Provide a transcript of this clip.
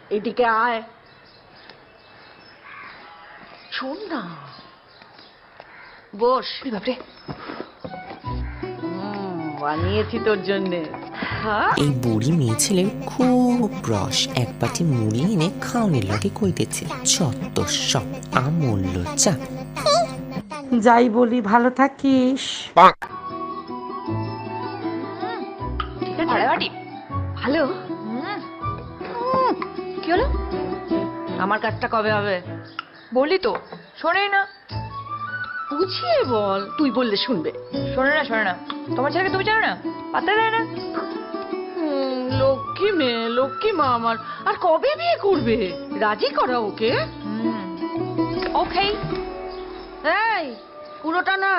এদিকে আয়, শোন না, বস। বাপরে, বানিয়েছি তোর জন্যে। এই বুড়ি মেয়ে ছেলের খুব রস। এক বাটি মুড়ি এনে খাওয়ানোর লগে কইতেছে যত সব আমূল্য চা। যাই বলি ভালো থাকিস। ভালো। কি হলো? আমার কাজটা কবে হবে? বললি তো, শোনেই না। বুঝিয়ে বল, তুই বললে শুনবে। শোনে না। তোমার ছেলেকে তুমি জানো না, পাত্তা দেয় না। লক্ষ্মী মেয়ে, লক্ষ্মী মা আমার। আর কবে বিয়ে করবে? রাজি করা ওকে। ওকে। এই পুরোটা না।